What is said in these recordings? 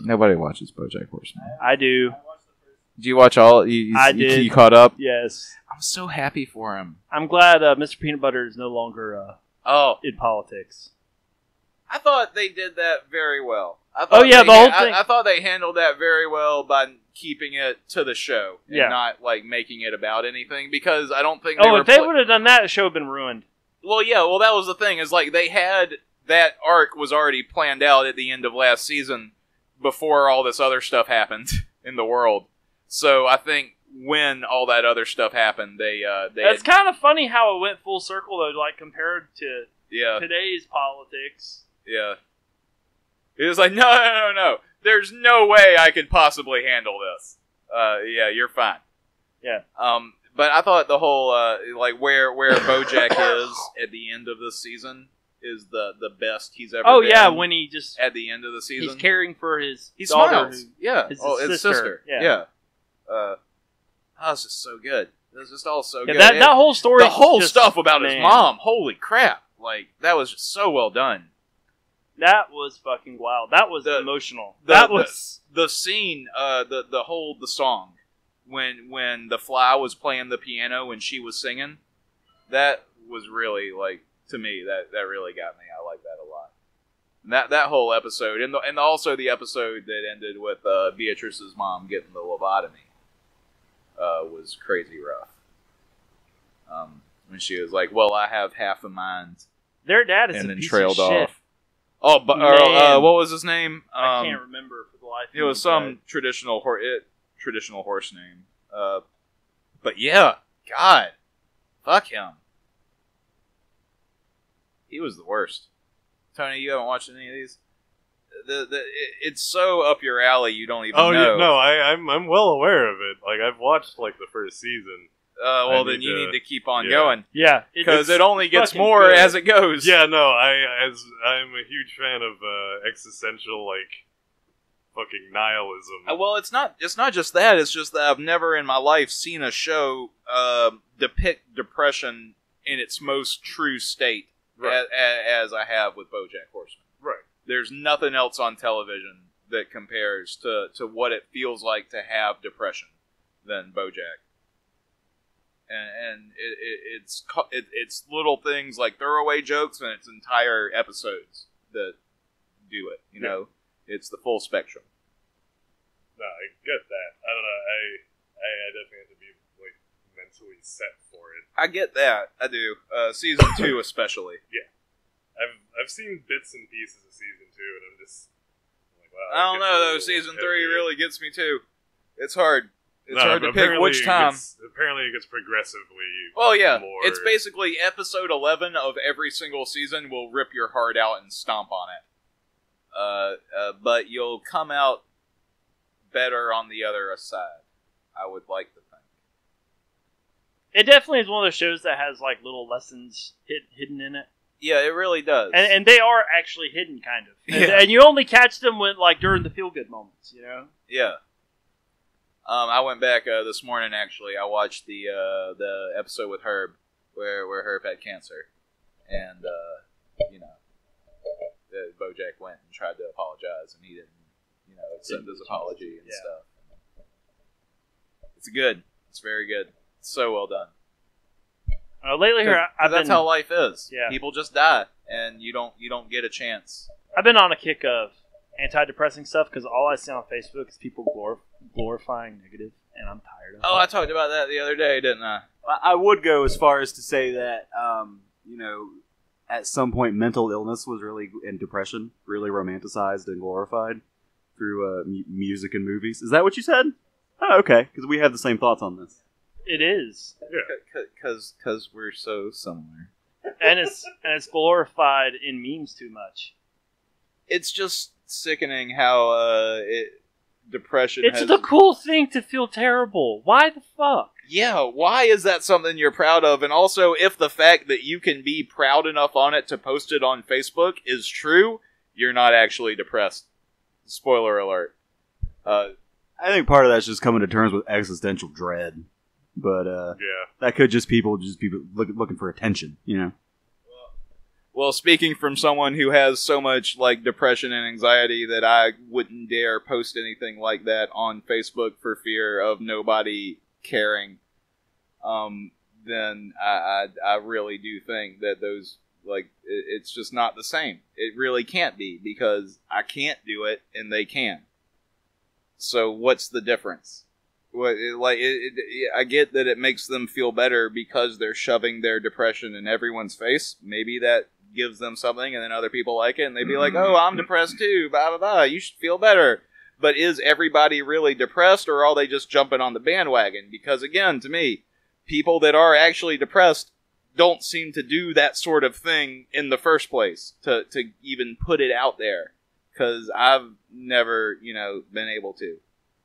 Nobody watches Bojack Horseman. I do. Did you watch all? I did. You caught up? Yes. I'm so happy for him. I'm glad Mr. Peanut Butter is no longer in politics. I thought they did that very well. The whole thing. I thought they handled that very well by keeping it to the show and not like making it about anything, because I don't think if they would have done that, the show would have been ruined. Well, yeah, that was the thing, is like they had that arc was already planned out at the end of last season before all this other stuff happened in the world. So I think when all that other stuff happened, they It's kind of funny how it went full circle though, like compared to today's politics. Yeah. It was like, no. There's no way I could possibly handle this. Yeah, you're fine. Yeah. But I thought the whole like where Bojack is at the end of this season is the best he's ever been. Oh yeah, when he just at the end of the season, he's caring for his he daughter. Smiles. His sister. Yeah. That was just so good. It was just all so good. That whole story, the whole stuff about his mom. Holy crap! Like that was just so well done. That was fucking wild. That was emotional. The scene, the song when the Fly was playing the piano and she was singing. That was really like, to me, that really got me. I like that a lot. And that whole episode, and also the episode that ended with Beatrice's mom getting the lobotomy, was crazy rough. When she was like, "Well, I have half a mind," their dad is and a then piece trailed of shit. off. Oh, but what was his name? I can't remember for the life of me. It was some traditional horse name. But yeah, God, fuck him. He was the worst. Tony, you haven't watched any of these? It's so up your alley. You don't even know. Yeah, no, I'm well aware of it. Like I've watched like the first season. Well, then you need to keep on going. Yeah, because it only gets more good as it goes. Yeah, no, I'm a huge fan of existential, like, fucking nihilism. Well, it's not just that. It's just that I've never in my life seen a show depict depression in its most true state, right, as I have with BoJack Horseman. Right. There's nothing else on television that compares to what it feels like to have depression than BoJack. And it's little things like throwaway jokes, and it's entire episodes that do it. You know, it's the full spectrum. No, I get that. I don't know. I definitely have to be like mentally set for it. I get that. I do. Season 2 especially. Yeah, I've seen bits and pieces of season 2, and I'm just like, wow. I don't know though. Season 3 really gets me too. It's hard. It's hard to pick which time. Apparently it gets progressively more. It's basically episode 11 of every single season will rip your heart out and stomp on it. But you'll come out better on the other side, I would like to think. It definitely is one of those shows that has like little lessons hidden in it. Yeah, it really does. And they are actually hidden, kind of. And you only catch them when like during the feel-good moments, you know? Yeah. I went back this morning. Actually, I watched the episode with Herb, where Herb had cancer, and Bojack went and tried to apologize, and he didn't, accept his apology and stuff. It's good. It's very good. It's so well done. Lately, here that's how life is. Yeah. People just die, and you don't get a chance. I've been on a kick of anti-depressing stuff because all I see on Facebook is people glorifying negative, and I'm tired of it. I talked about that the other day, didn't I? I would go as far as to say that, at some point mental illness was really, and depression, really romanticized and glorified through music and movies. Is that what you said? Oh, okay, because we have the same thoughts on this. It is. Yeah. Because we're so similar. And it's glorified in memes too much. It's just sickening how depression It's the cool thing to feel terrible. Why the fuck? Yeah, why is that something you're proud of? And also, if the fact that you can be proud enough on it to post it on Facebook is true, you're not actually depressed. Spoiler alert. I think part of that's just coming to terms with existential dread. But that could just people looking for attention, Well, speaking from someone who has so much like depression and anxiety that I wouldn't dare post anything like that on Facebook for fear of nobody caring, then I really do think that those, like, it's just not the same. It really can't be, because I can't do it and they can. So what's the difference? I get that it makes them feel better because they're shoving their depression in everyone's face. Maybe that gives them something, and then other people like it, and they'd be like, "Oh, I'm depressed too, blah blah blah. You should feel better." But is everybody really depressed, or are they just jumping on the bandwagon? Because again, to me, people that are actually depressed don't seem to do that sort of thing in the first place, to even put it out there. Because I've never, been able to.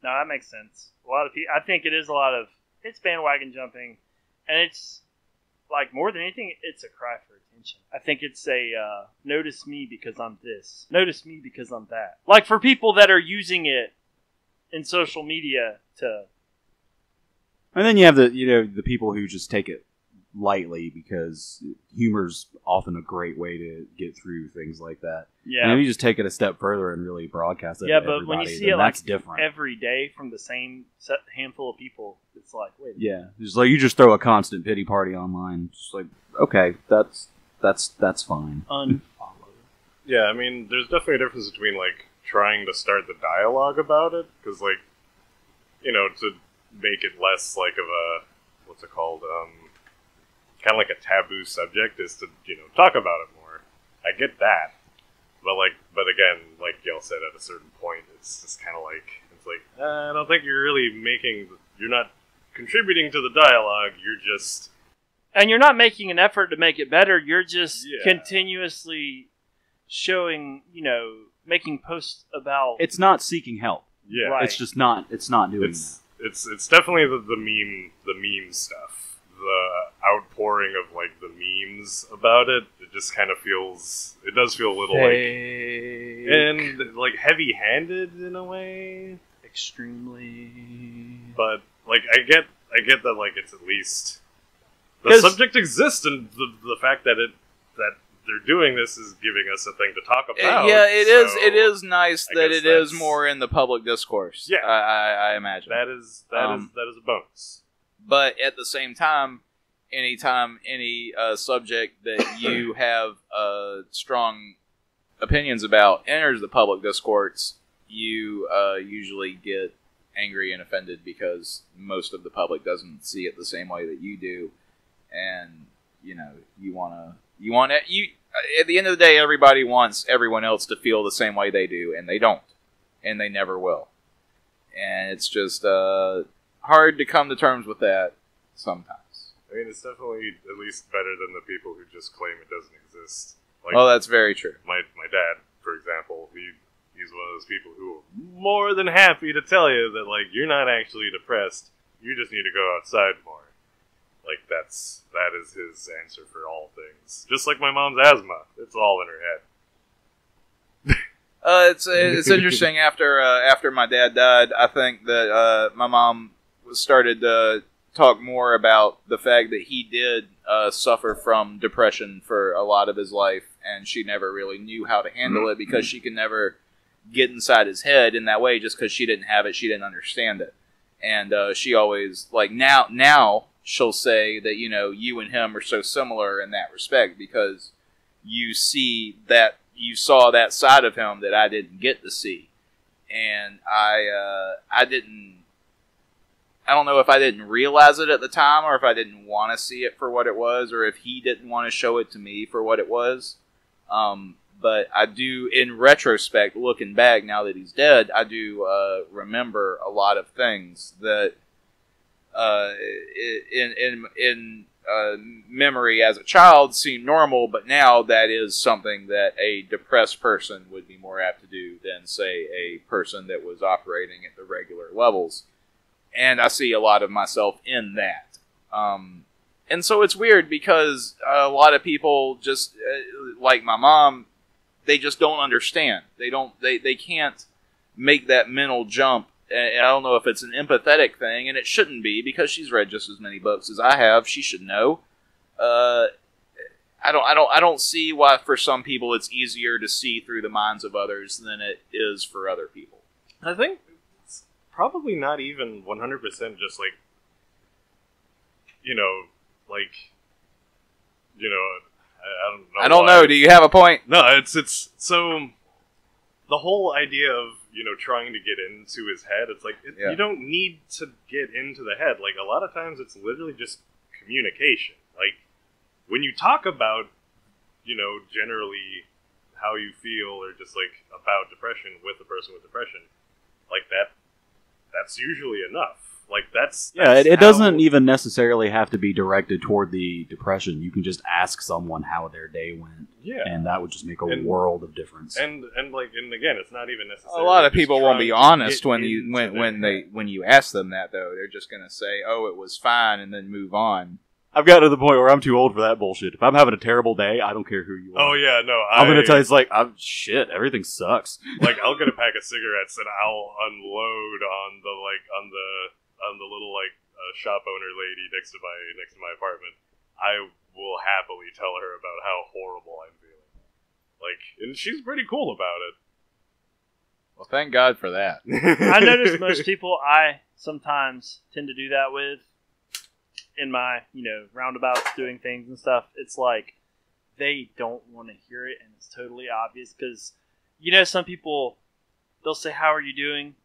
No, that makes sense. A lot of people, I think it is it's bandwagon jumping, and it's, like, more than anything, it's a cry for attention. I think it's a, notice me because I'm this. Notice me because I'm that. Like, for people that are using it in social media to... And then you have the people who just take it lightly, because humor's often a great way to get through things like that. Yeah. And if you just take it a step further and really broadcast it to everybody, when you see then it that's like different. every day from the same handful of people, it's like, wait. Yeah, it's like you just throw a constant pity party online. Just like, okay, that's fine. Unfollow. Yeah, I mean, there's definitely a difference between, like, trying to start the dialogue about it, because, like, to make it less, like, of a, what's it called, kind of like a taboo subject, is to, talk about it more. I get that. But again, like y'all said, at a certain point, it's just kind of like, I don't think you're really you're not contributing to the dialogue, you're just... And you're not making an effort to make it better, you're just continuously showing, making posts about... It's not seeking help. Yeah. Right. It's just not, it's not doing that. It's definitely the meme stuff. The outpouring of, like, the memes about it, it just kind of does feel a little fake. and, like, heavy-handed in a way. Extremely. But, like, I get that, like, it's at least the subject exists, and the fact that they're doing this is giving us a thing to talk about. It is nice that it is more in the public discourse. Yeah. I imagine. That is a bonus. But at the same time, anytime any subject that you have strong opinions about enters the public discourse, you usually get angry and offended because most of the public doesn't see it the same way that you do, and at the end of the day, everybody wants everyone else to feel the same way they do, and they don't, and they never will, and it's just hard to come to terms with that sometimes. I mean, it's definitely at least better than the people who just claim it doesn't exist. Like, well, that's very true. My dad, for example, he's one of those people who are more than happy to tell you that, like, you're not actually depressed. You just need to go outside more. Like, that is his answer for all things. Just like my mom's asthma. It's all in her head. It's interesting. After my dad died, I think that my mom started to talk more about the fact that he did suffer from depression for a lot of his life, and she never really knew how to handle it because she could never get inside his head in that way. Just because she didn't have it, she didn't understand it, and she always, like, now she'll say that you and him are so similar in that respect because you saw that side of him that I didn't get to see, and I didn't. I don't know if I didn't realize it at the time, or if I didn't want to see it for what it was, or if he didn't want to show it to me for what it was. But I do, in retrospect, looking back now that he's dead, I do remember a lot of things that in memory as a child seemed normal, but now that is something that a depressed person would be more apt to do than, say, a person that was operating at the regular levels. And I see a lot of myself in that. And so it's weird because a lot of people just, like my mom, they just don't understand. They can't make that mental jump. And I don't know if it's an empathetic thing, and it shouldn't be because she's read just as many books as I have. She should know. I I don't see why for some people it's easier to see through the minds of others than it is for other people. I think it's probably not even 100% just like, like, I don't know. Do you have a point? No, it's so the whole idea of trying to get into his head. It's like you don't need to get into the head. Like a lot of times, it's literally just communication. Like when you talk about generally how you feel or just like about depression with a person with depression, like that's usually enough. Like that's it doesn't even necessarily have to be directed toward the depression. You can just ask someone how their day went, and that would just make a world of difference. And again, it's not even necessarily. A lot of people won't be honest when you ask them that though. They're just gonna say, "Oh, it was fine," and then move on. I've gotten to the point where I'm too old for that bullshit. If I'm having a terrible day, I don't care who you are. Oh yeah, no, I'm gonna tell you, it's like, shit, everything sucks. Like I'll get a pack of cigarettes and I'll unload on the little shop owner lady next to my apartment. I will happily tell her about how horrible I'm feeling. Like, and she's pretty cool about it. Well, thank God for that. I notice most people I sometimes tend to do that with in my, roundabouts doing things and stuff. It's like they don't want to hear it, and it's totally obvious because, some people, they'll say, "How are you doing?"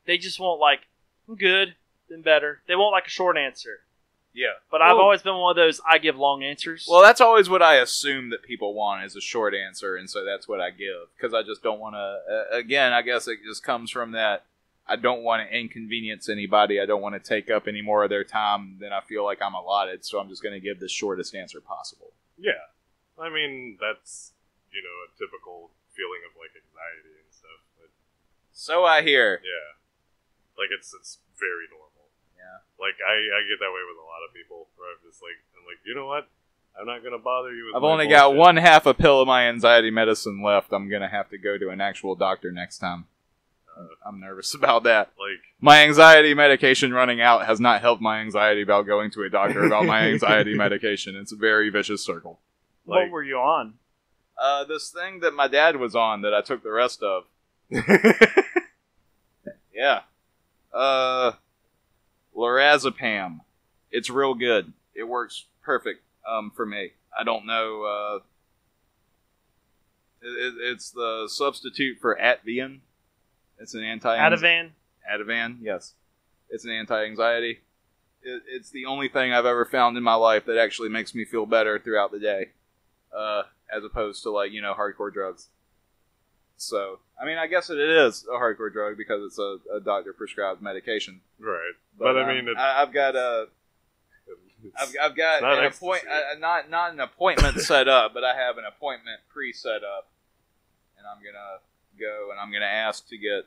They just want "I'm good, then better." They want a short answer. Yeah. But I've always been one of those, I give long answers. Well, that's always what I assume that people want is a short answer, and so that's what I give. Because I just don't want to... again, I guess it just comes from that I don't want to inconvenience anybody. I don't want to take up any more of their time than I feel like I'm allotted, so I'm just going to give the shortest answer possible. Yeah. I mean, that's, a typical feeling of, anxiety and stuff. But, so I hear. Yeah. It's very normal. Yeah. I get that way with a lot of people, where I'm just I'm you know what? I'm not going to bother you with I've only got one half a pill of my anxiety medicine left. I'm going to have to go to an actual doctor next time. I'm nervous about that. My anxiety medication running out has not helped my anxiety about going to a doctor about my anxiety medication. It's a very vicious circle. What were you on? This thing that my dad was on that I took the rest of. Yeah. Lorazepam. It's real good. It works perfect for me. I don't know. It's the substitute for Ativan. It's an Ativan, yes. It's an anti-anxiety. It's the only thing I've ever found in my life that actually makes me feel better throughout the day, as opposed to hardcore drugs. So, I mean, I guess it is a hardcore drug because it's a doctor-prescribed medication. Right, but I mean, I've got an appointment, not an appointment set up, but I have an appointment pre-set up, and I'm gonna go and I'm gonna ask to get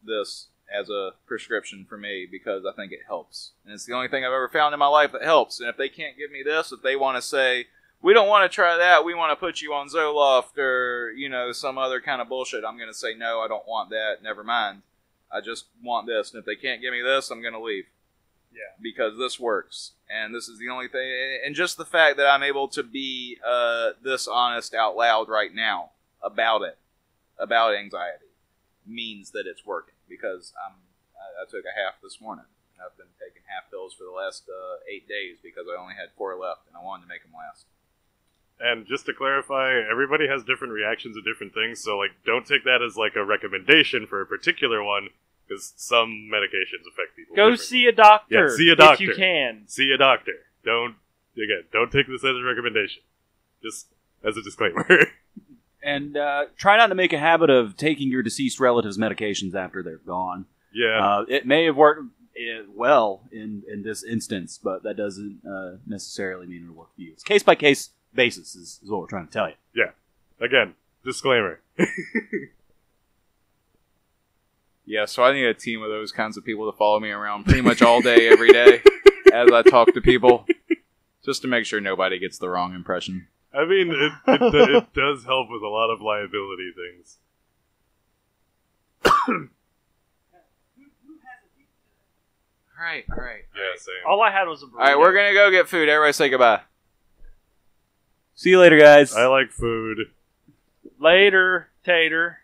this as a prescription for me because I think it helps, and it's the only thing I've ever found in my life that helps. And if they can't give me this, if they want to say, we don't want to try that, we want to put you on Zoloft or, some other kind of bullshit, I'm going to say, no, I don't want that, never mind. I just want this, and if they can't give me this, I'm going to leave. Yeah. Because this works, and this is the only thing, and just the fact that I'm able to be this honest out loud right now about anxiety, means that it's working, because I took a half this morning. I've been taking half pills for the last 8 days because I only had 4 left, and I wanted to make them last. And just to clarify, everybody has different reactions to different things, so don't take that as a recommendation for a particular one, because some medications affect people. Go see a doctor. Yeah, see a doctor if you can. See a doctor. Don't take this as a recommendation. Just as a disclaimer. And try not to make a habit of taking your deceased relatives' medications after they're gone. Yeah. It may have worked well in this instance, but that doesn't necessarily mean it'll work for you. It's case-by-case basis is what we're trying to tell you. Yeah. Again, disclaimer. Yeah, so I need a team of those kinds of people to follow me around pretty much all day, every day, as I talk to people, just to make sure nobody gets the wrong impression. I mean, it does help with a lot of liability things. All right. Yeah, same. All I had was a burrito. All right, we're going to go get food. Everybody say goodbye. See you later, guys. I like food. Later, Tater.